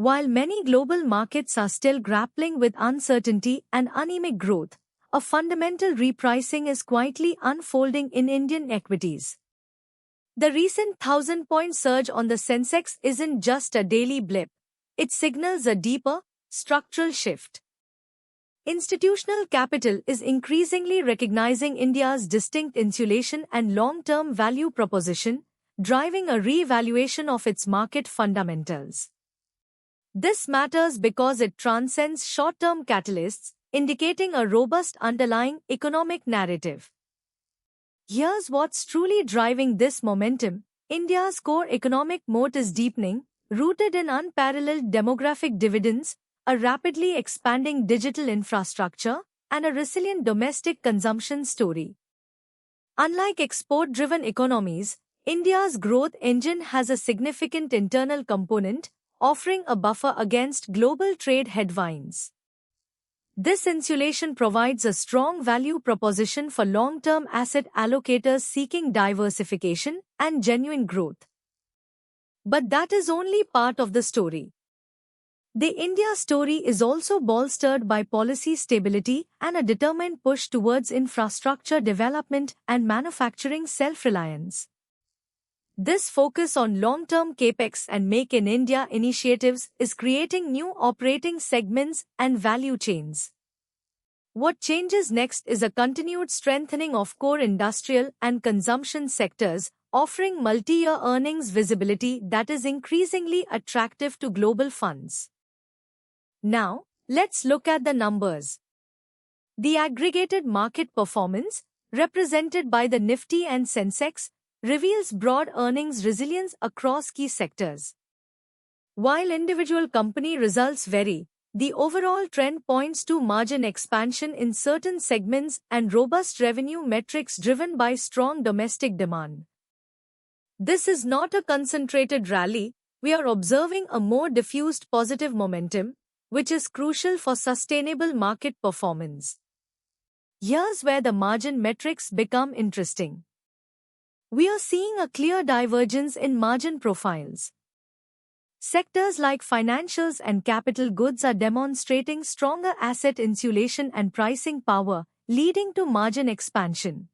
While many global markets are still grappling with uncertainty and anemic growth, a fundamental repricing is quietly unfolding in Indian equities. The recent 1,000-point surge on the Sensex isn't just a daily blip, it signals a deeper, structural shift. Institutional capital is increasingly recognizing India's distinct insulation and long-term value proposition, driving a re-evaluation of its market fundamentals. This matters because it transcends short-term catalysts, indicating a robust underlying economic narrative. Here's what's truly driving this momentum. India's core economic moat is deepening, rooted in unparalleled demographic dividends, a rapidly expanding digital infrastructure, and a resilient domestic consumption story. Unlike export-driven economies, India's growth engine has a significant internal component, offering a buffer against global trade headwinds. This insulation provides a strong value proposition for long-term asset allocators seeking diversification and genuine growth. But that is only part of the story. The India story is also bolstered by policy stability and a determined push towards infrastructure development and manufacturing self-reliance. This focus on long-term capex and Make in India initiatives is creating new operating segments and value chains. What changes next is a continued strengthening of core industrial and consumption sectors, offering multi-year earnings visibility that is increasingly attractive to global funds. Now, let's look at the numbers. The aggregated market performance, represented by the Nifty and Sensex, reveals broad earnings resilience across key sectors. While individual company results vary, the overall trend points to margin expansion in certain segments and robust revenue metrics driven by strong domestic demand. This is not a concentrated rally, we are observing a more diffused positive momentum, which is crucial for sustainable market performance. Here's where the margin metrics become interesting. We are seeing a clear divergence in margin profiles. Sectors like financials and capital goods are demonstrating stronger asset insulation and pricing power, leading to margin expansion.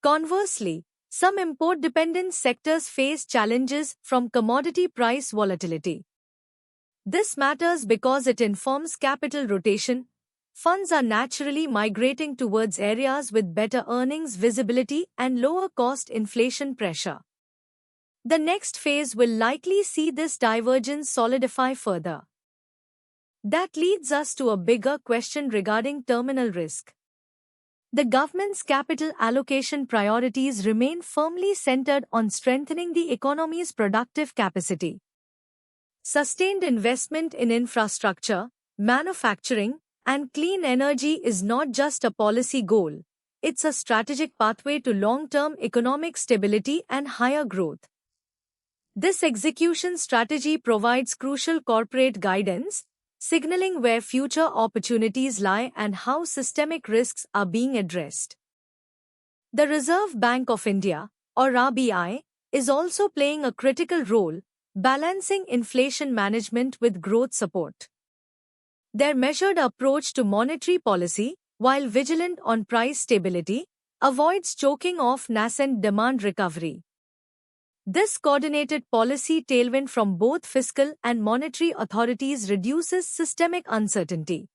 Conversely, some import-dependent sectors face challenges from commodity price volatility. This matters because it informs capital rotation. Funds are naturally migrating towards areas with better earnings visibility and lower cost inflation pressure. The next phase will likely see this divergence solidify further. That leads us to a bigger question regarding terminal risk. The government's capital allocation priorities remain firmly centered on strengthening the economy's productive capacity. Sustained investment in infrastructure, manufacturing, and clean energy is not just a policy goal, it's a strategic pathway to long-term economic stability and higher growth. This execution strategy provides crucial corporate guidance, signaling where future opportunities lie and how systemic risks are being addressed. The Reserve Bank of India, or RBI, is also playing a critical role, balancing inflation management with growth support. Their measured approach to monetary policy, while vigilant on price stability, avoids choking off nascent demand recovery. This coordinated policy tailwind from both fiscal and monetary authorities reduces systemic uncertainty.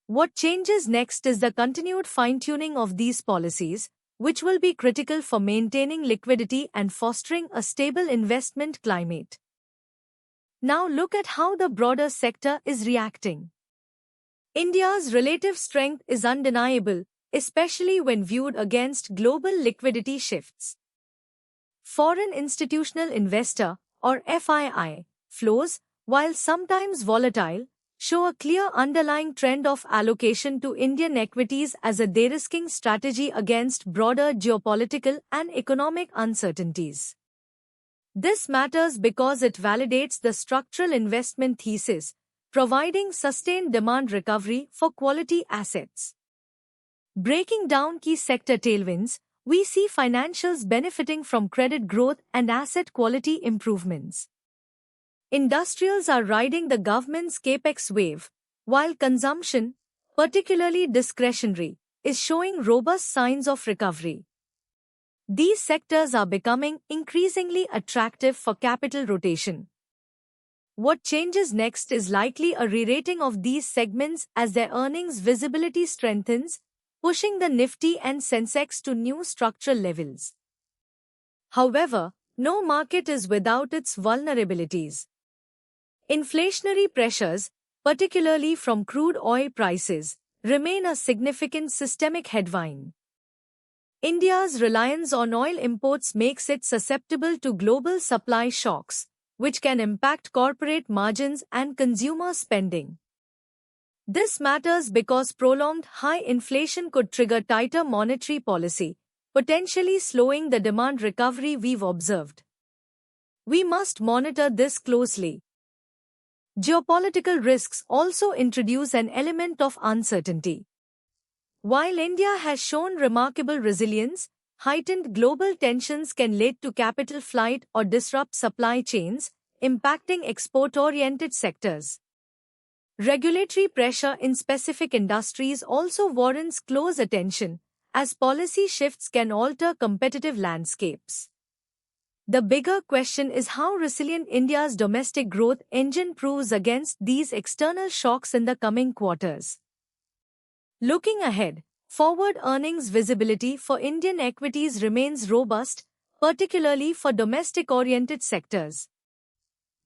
What changes next is the continued fine-tuning of these policies, which will be critical for maintaining liquidity and fostering a stable investment climate. Now look at how the broader sector is reacting. India's relative strength is undeniable, especially when viewed against global liquidity shifts. Foreign institutional investor, or FII, flows, while sometimes volatile, show a clear underlying trend of allocation to Indian equities as a de-risking strategy against broader geopolitical and economic uncertainties. This matters because it validates the structural investment thesis, providing sustained demand recovery for quality assets. Breaking down key sector tailwinds, we see financials benefiting from credit growth and asset quality improvements. Industrials are riding the government's capex wave, while consumption, particularly discretionary, is showing robust signs of recovery. These sectors are becoming increasingly attractive for capital rotation. What changes next is likely a re-rating of these segments as their earnings visibility strengthens, pushing the Nifty and Sensex to new structural levels. However, no market is without its vulnerabilities. Inflationary pressures, particularly from crude oil prices, remain a significant systemic headwind. India's reliance on oil imports makes it susceptible to global supply shocks, which can impact corporate margins and consumer spending. This matters because prolonged high inflation could trigger tighter monetary policy, potentially slowing the demand recovery we've observed. We must monitor this closely. Geopolitical risks also introduce an element of uncertainty. While India has shown remarkable resilience, heightened global tensions can lead to capital flight or disrupt supply chains, impacting export-oriented sectors. Regulatory pressure in specific industries also warrants close attention, as policy shifts can alter competitive landscapes. The bigger question is how resilient India's domestic growth engine proves against these external shocks in the coming quarters. Looking ahead, forward earnings visibility for Indian equities remains robust, particularly for domestic-oriented sectors.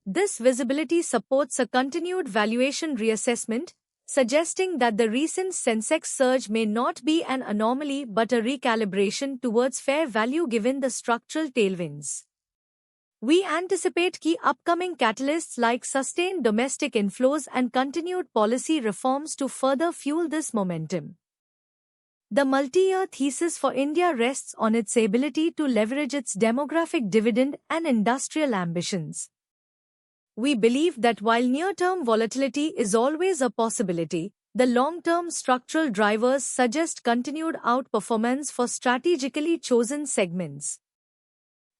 This visibility supports a continued valuation reassessment, suggesting that the recent Sensex surge may not be an anomaly but a recalibration towards fair value given the structural tailwinds. We anticipate key upcoming catalysts like sustained domestic inflows and continued policy reforms to further fuel this momentum. The multi-year thesis for India rests on its ability to leverage its demographic dividend and industrial ambitions. We believe that while near-term volatility is always a possibility, the long-term structural drivers suggest continued outperformance for strategically chosen segments.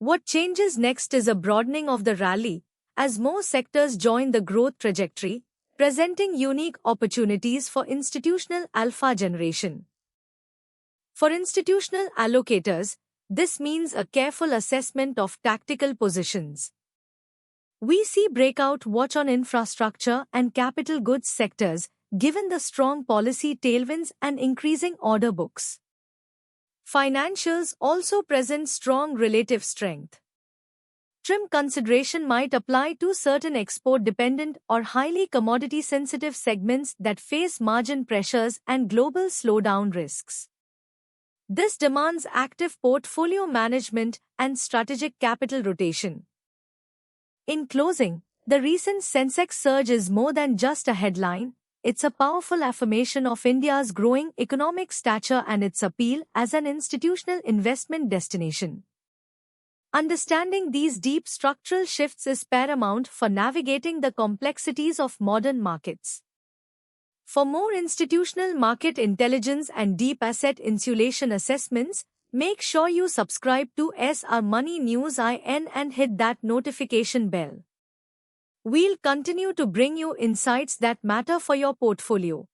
What changes next is a broadening of the rally, as more sectors join the growth trajectory, presenting unique opportunities for institutional alpha generation. For institutional allocators, this means a careful assessment of tactical positions. We see breakout watch on infrastructure and capital goods sectors, given the strong policy tailwinds and increasing order books. Financials also present strong relative strength. Trim consideration might apply to certain export-dependent or highly commodity-sensitive segments that face margin pressures and global slowdown risks. This demands active portfolio management and strategic capital rotation. In closing, the recent Sensex surge is more than just a headline. It's a powerful affirmation of India's growing economic stature and its appeal as an institutional investment destination. Understanding these deep structural shifts is paramount for navigating the complexities of modern markets. For more institutional market intelligence and deep asset insulation assessments, make sure you subscribe to SR Money News IN and hit that notification bell. We'll continue to bring you insights that matter for your portfolio.